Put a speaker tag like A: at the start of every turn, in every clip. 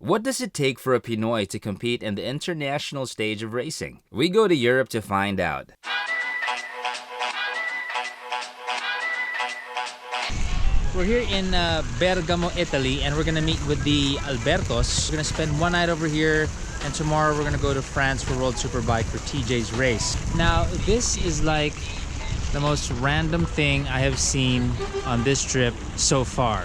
A: What does it take for a Pinoy to compete in the international stage of racing? We go to Europe to find out. We're here in Bergamo, Italy, and we're gonna meet with the Albertos. We're gonna spend one night over here, and tomorrow we're gonna go to France for World Superbike for TJ's race. Now, this is like the most random thing I have seen on this trip so far.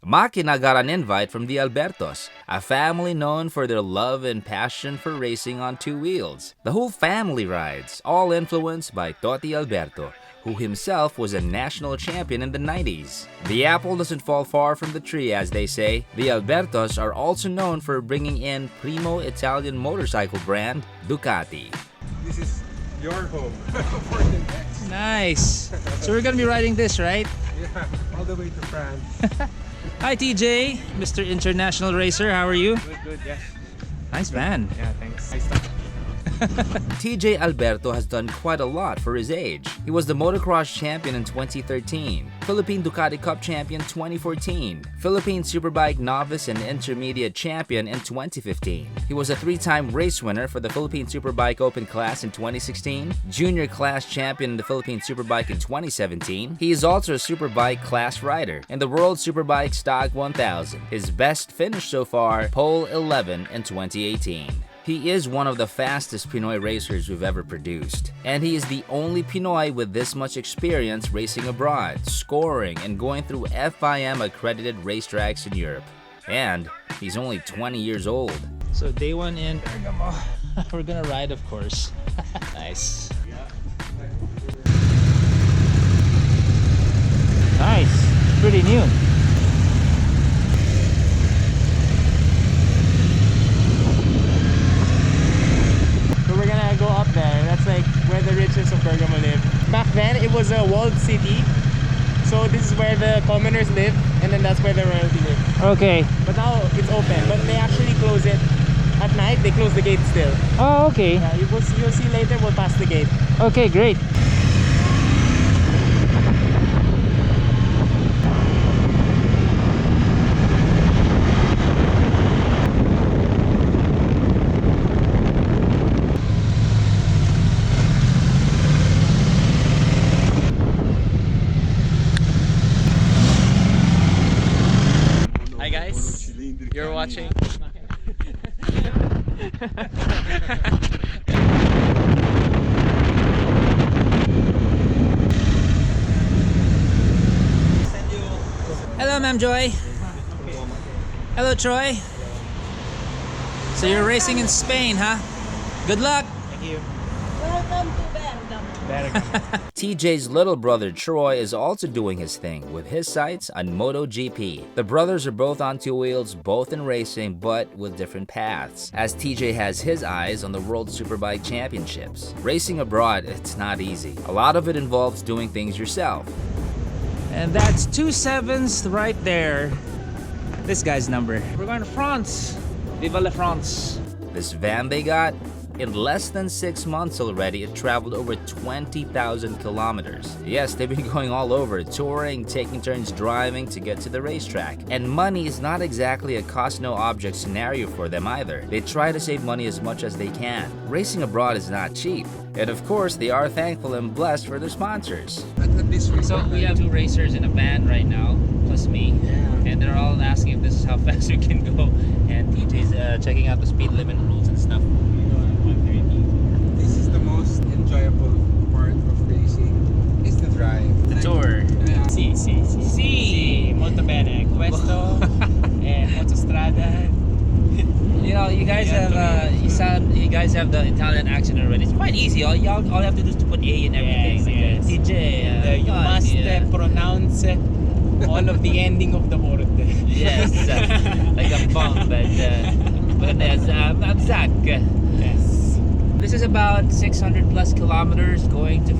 A: Makina got an invite from the Albertos, a family known for their love and passion for racing on two wheels. The whole family rides, all influenced by Tj Alberto, who himself was a national champion in the 90s. The apple doesn't fall far from the tree, as they say. The Albertos are also known for bringing in primo Italian motorcycle brand Ducati.
B: This is your home for the next.
A: Nice. So we're gonna be riding this, right?
B: Yeah, all the way to France.
A: Hi TJ, Mr. International Racer, how are you?
B: Good, yeah.
A: Nice van.
B: Yeah, thanks. Nice stuff.
A: Tj Alberto has done quite a lot for his age. He was the motocross champion in 2013, Philippine Ducati Cup champion 2014, Philippine Superbike novice and intermediate champion in 2015. He was a three-time race winner for the Philippine Superbike Open class in 2016, junior class champion in the Philippine Superbike in 2017. He is also a Superbike class rider in the World Superbike Stock 1000. His best finish so far, pole 11 in 2018. He is one of the fastest Pinoy racers we've ever produced. And he is the only Pinoy with this much experience racing abroad, scoring, and going through FIM accredited racetracks in Europe. And he's only 20 years old. So day one in Bergamo. We're gonna ride, of course. Nice. Nice. Pretty new.
C: Go up there. That's like where the riches of Bergamo live. Back then it was a walled city, so this is where the commoners live, and then that's where the royalty live.
A: Okay.
C: But now it's open, but they actually close it at night. They close the gate still.
A: Oh, okay.
C: Yeah, you'll see later. We'll pass the gate.
A: Okay, great.
C: You're watching.
A: Hello, Ma'am Joy. Hello, Troy. So you're racing in Spain, huh? Good luck.
C: Thank you.
D: Welcome to Bergamo.
A: TJ's little brother Troy is also doing his thing with his sights on MotoGP. The brothers are both on two wheels, both in racing, but with different paths, as TJ has his eyes on the World Superbike Championships. Racing abroad, it's not easy. A lot of it involves doing things yourself. And that's 27's right there. This guy's number. We're going to France. Viva la France. This van they got, in less than 6 months already, it traveled over 20,000 kilometers. Yes, they've been going all over, touring, taking turns driving to get to the racetrack. And money is not exactly a cost-no-object scenario for them either. They try to save money as much as they can. Racing abroad is not cheap. And of course, they are thankful and blessed for their sponsors. So we have two racers in a van right now, plus me. And they're all asking if this is how fast we can go. And TJ's checking out the speed limit rules and stuff.
B: This is the most enjoyable part of racing, is the drive.
A: The tour.
C: Si, molto bene. Questo è autostrada.
A: You know, you guys have you guys have the Italian accent already. It's quite easy. All you have to do is to put A in everything.
C: Yes.
A: TJ,
C: You must pronounce all of the ending of the word.
A: Yes, like a bump, but as Zach.
C: Yes.
A: This is about 600 plus kilometers going to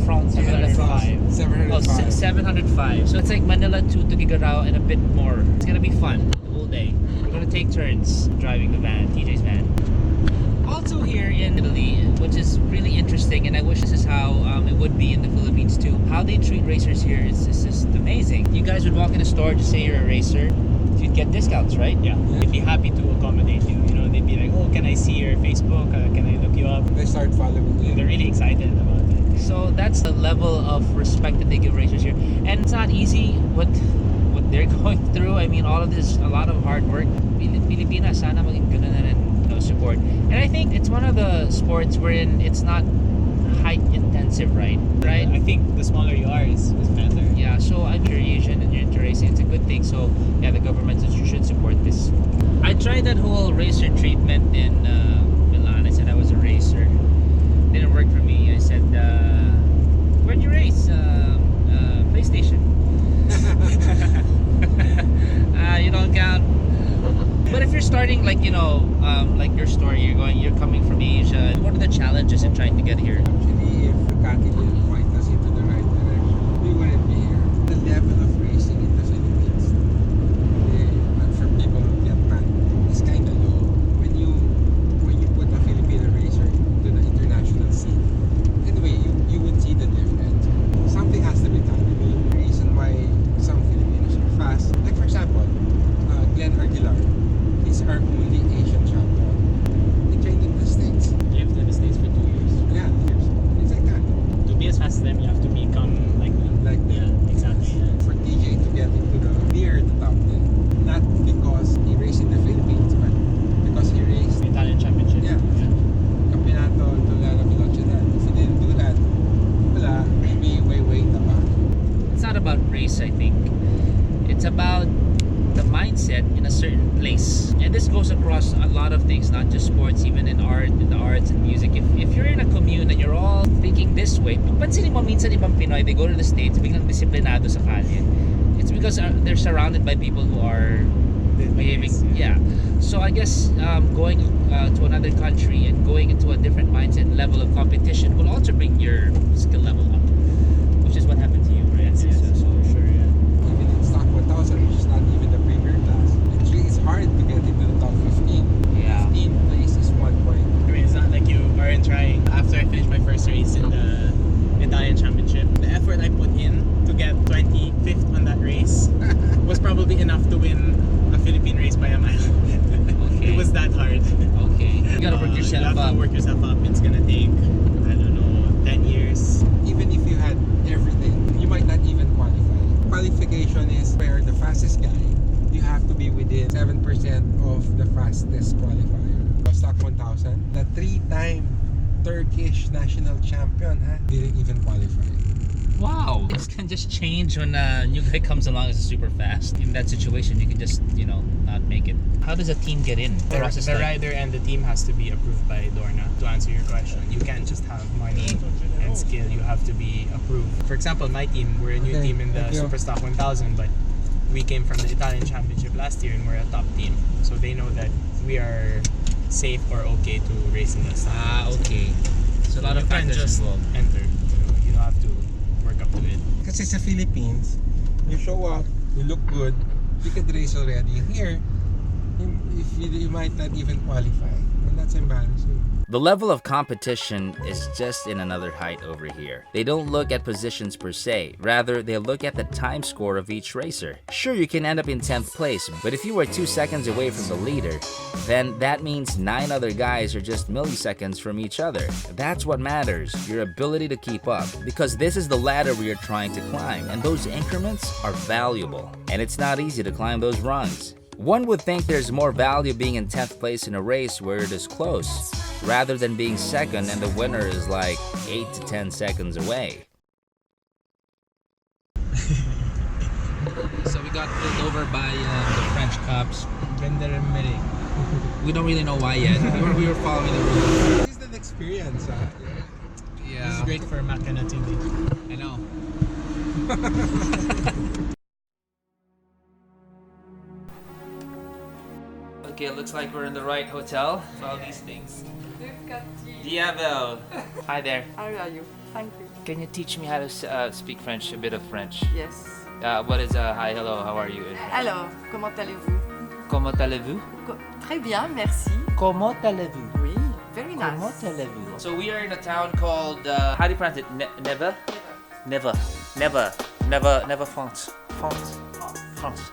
A: France.
C: 705.
B: 705.
A: 705. So it's like Manila to Tuguegarao and a bit more. It's gonna be fun the whole day. We're gonna take turns driving the van, TJ's van. Also here in Italy, which is really interesting, and I wish this is how it would be in the Philippines too. How they treat racers here is just amazing. You guys would walk in a store to say you're a racer, you'd get discounts, right?
C: Yeah, they'd be happy to accommodate you. You know, they'd be like, oh, can I see your Facebook? Can I look you up?
B: They start following you.
C: They're really excited about it.
A: So that's the level of respect that they give racers here, and it's not easy what they're going through. I mean, all of this, a lot of hard work. Pilipinas, sana maging ganun na rin, support. And I think it's one of the sports wherein it's not height intensive, right? Right?
C: I think the smaller you are is better.
A: Yeah, so I'm sure Asian and you're into racing. It's a good thing. So yeah, the government should support this. I tried that whole racer treatment in Milan. I said I was a racer. Didn't work for me. I said, where'd you race? PlayStation. You don't count. But if you're starting like like your story, you're coming from Asia. What are the challenges in trying to get here?
B: Actually, if Ducati didn't point us into the right direction, we wouldn't be here. The level of racing in the Philippines, for people who get mad, is kind of low. When you put a Filipino racer to the international scene, anyway, you would see the difference. Something has to be done. I mean, the reason why some Filipinos are fast, like for example, Glenn Aguilar, he's our only Asian champion. He trained in the States.
C: Lived in the States for 2 years.
B: Yeah, it's like that.
C: To be as fast as them, you have to become like them.
B: Like
C: Yeah, exactly. Yeah.
B: for TJ to get into near the top 10, not because he raced in the Philippines, but because he raced
C: Italian Championship.
B: Yeah. Campeonato Lara Velocidad. If he didn't do that, wala, maybe way tabac.
A: It's not about race, I think. It's about the mindset in a certain place. And this goes across a lot of things, not just sports, even in art, in the arts and music. If you're in a commune and you're all thinking this way, pansinin mo minsan ibang Pinoy, they go to the States, biglang disiplinado sa kalye. It's because they're surrounded by people who are behaving. Yeah. So I guess going to another country and going into a different mindset and level of competition will also bring your skill level up, which is what happened to you, right?
C: Yes,
A: So
C: sure, yeah.
B: Even in stock 1000, which is not even the premier class, it's hard to get into the top 15.
A: yeah.
B: 15th place is 1 point.
C: I mean, it's not like you aren't trying. After I finished my first race in the Italian Championship, the effort I put in to get 25th on that race was probably enough to win a Philippine race by a mile.
A: Okay.
C: It was that hard.
A: Okay. You gotta work yourself
C: you have
A: up.
C: to work yourself up. It's gonna take, I don't know, 10 years.
B: Even if you had everything, you might not even qualify. Qualification is where the fastest guy, you have to be within 7% of the fastest qualifier. Stock 1000, the 3-time Turkish national champion didn't even qualify.
A: Wow, this can just change when a new guy comes along as super fast. In that situation, you can just, not make it. How does a team get in?
C: The rider and the team has to be approved by Dorna. To answer your question, you can't just have money and skill. You have to be approved. For example, my team, we're a new team in the
B: thank you.
C: Superstock 1000, but we came from the Italian Championship last year and we're a top team. So they know that we are safe or okay to race in the stock.
A: Okay. So a lot of
C: You can't
A: factors
C: just
A: involved.
C: enter. You have to work up to it.
B: Kasi sa Philippines, you show up, you look good, you can race already. Here, you might not even qualify. And that's embarrassing.
A: The level of competition is just in another height over here. They don't look at positions per se, rather they look at the time score of each racer. Sure, you can end up in 10th place, but if you were 2 seconds away from the leader, then that means 9 other guys are just milliseconds from each other. That's what matters, your ability to keep up, because this is the ladder we are trying to climb, and those increments are valuable. And it's not easy to climb those rungs. One would think there's more value being in 10th place in a race where it is close, rather than being second and the winner is like 8 to 10 seconds away. So we got pulled over by the French cops. We don't really know why yet. We were following the rules.
B: This is an experience.
C: This is great for Makina TV.
A: I know. Okay, looks like we're in the right hotel. All these things. Diabel. Hi there.
D: How are you? Thank you.
A: Can you teach me how to speak French? A bit of French.
D: Yes.
A: What is hi, hello, how are you?
D: Alors, comment allez-vous?
A: Comment allez-vous?
D: Très bien, merci.
A: Comment allez-vous?
D: Oui, very nice.
A: Comment allez-vous? So we are in a town called, how do you pronounce it? Never? Never France. France. France.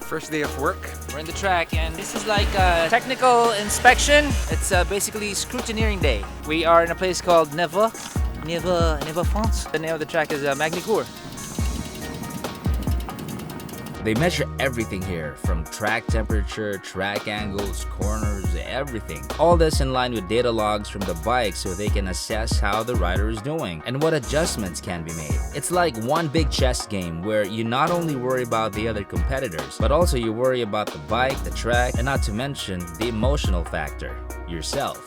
B: first day of work.
A: We're in the track, and this is like a technical inspection. It's basically scrutineering day. We are in a place called Neva, France. The name of the track is Magny-Cours. They measure everything here, from track temperature, track angles, corners, everything. All this in line with data logs from the bike so they can assess how the rider is doing and what adjustments can be made. It's like one big chess game where you not only worry about the other competitors, but also you worry about the bike, the track, and not to mention the emotional factor, yourself.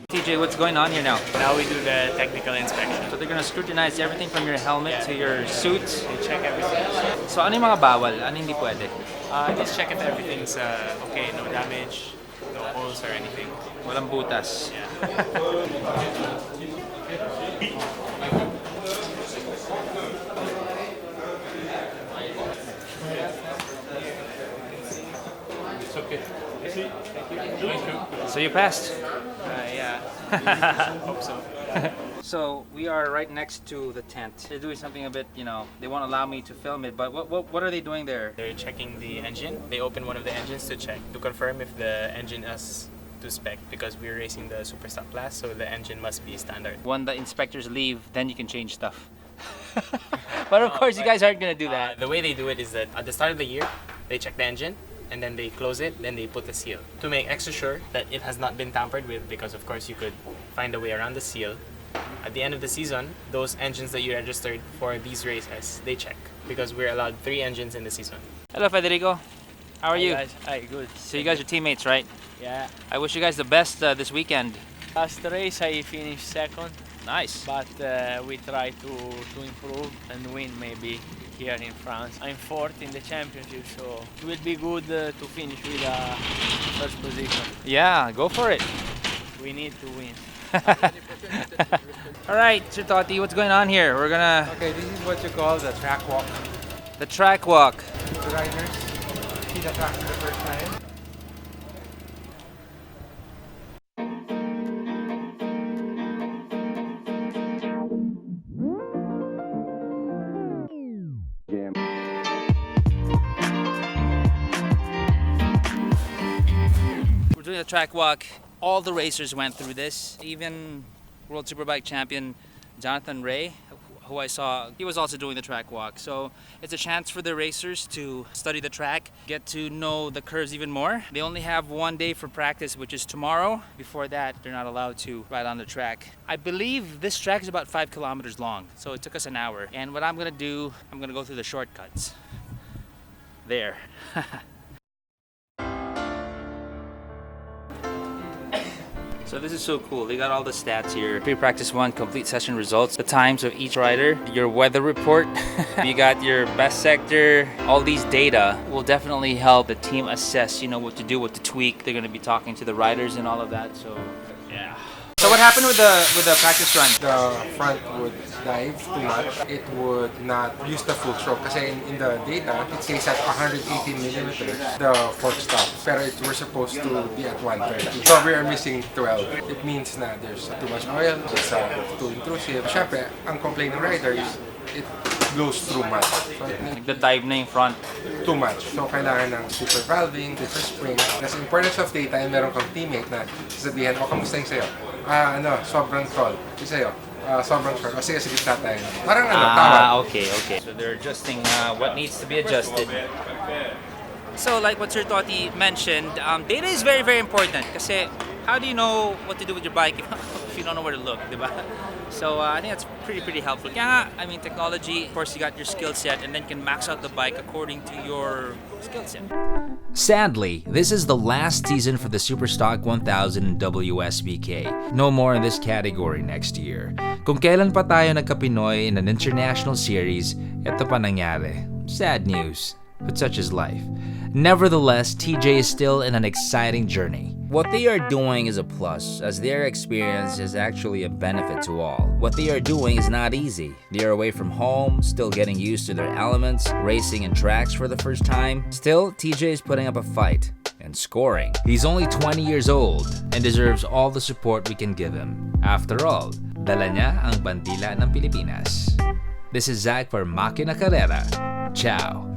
A: TJ, what's going on here now?
C: Now we do the technical inspection.
A: So they're gonna scrutinize everything from your helmet to your suit.
C: They check everything.
A: So ano yung mga bawal? Ano hindi pwede?
C: Just check if everything's okay, no damage, no holes or anything.
A: Walang butas.
C: Yeah.
E: It's okay. Thank you.
A: So you passed.
C: Yeah. Hope so.
A: So we are right next to the tent. They're doing something a bit, they won't allow me to film it, but what are they doing there?
C: They're checking the engine. They open one of the engines to check, to confirm if the engine is to spec, because we're racing the super stock class, so the engine must be standard.
A: When the inspectors leave, then you can change stuff. But of course, you guys aren't gonna do that.
C: The way they do it is that at the start of the year, they check the engine, and then they close it, then they put the seal to make extra sure that it has not been tampered with, because of course you could find a way around the seal. At the end of the season, those engines that you registered for these races, they check, because we're allowed 3 engines in the season.
A: Hello, Federico. How are you?
F: Guys. Hi, good.
A: So you guys are teammates, right?
F: Yeah.
A: I wish you guys the best this weekend.
F: Last race I finished second,
A: Nice.
F: but we try to improve and win maybe here in France. I'm fourth in the championship, so it will be good to finish with first position.
A: Yeah, go for it.
F: We need to win.
A: All right, Sir Totti, what's going on here? We're gonna
B: Okay, this is what you call the track walk.
A: the track walk.
B: The riders see the track for the first time.
A: We're doing a track walk. All the racers went through this. Even World Superbike champion Jonathan Ray, who I saw, he was also doing the track walk. So it's a chance for the racers to study the track, get to know the curves even more. They only have one day for practice, which is tomorrow. Before that, they're not allowed to ride on the track. I believe this track is about 5 kilometers long, so it took us an hour. And what I'm gonna do, I'm gonna go through the shortcuts. There. So this is so cool. They got all the stats here. Pre-practice 1, complete session results, the times of each rider, your weather report. You got your best sector. All these data will definitely help the team assess, what to do, what to tweak. They're gonna be talking to the riders and all of that. So yeah. So what happened with the practice run?
B: The front would dive too much. It would not use the full stroke. Kasi in the data, it says at 118 millimeters, the fork stops. Pero we're supposed to be at 130. So we are missing 12. It means na there's too much oil, it's too intrusive. Siyempre, ang complaint ng rider is it blows through much. So it
A: Like the dive na yung front.
B: too much. So, kailangan ng super valving, different spring. Kasi importance of data, meron kang teammate na sasabihin, kamusta yung sa'yo? Sobrang tall. Yung sa'yo, sobrang short. O sige, tayo. Parang tawag.
A: Okay. So they're adjusting what needs to be adjusted. So like what Sir Totti mentioned, data is very, very important. Kasi how do you know what to do with your bike if you don't know where to look, diba? So I think that's pretty helpful. Kaya nga, technology, of course you got your skill set and then you can max out the bike according to your skill set. Sadly, this is the last season for the Superstock 1000 WSBK. No more in this category next year. Kung kailan pa tayo nagka-Pinoy in an international series, eto pa nangyari. Sad news, but such is life. Nevertheless, TJ is still in an exciting journey. What they are doing is a plus, as their experience is actually a benefit to all. What they are doing is not easy. They are away from home, still getting used to their elements, racing in tracks for the first time. Still, TJ is putting up a fight and scoring. He's only 20 years old and deserves all the support we can give him. After all, dala niya ang bandila ng Pilipinas. This is Zach for Makina Carrera. Ciao!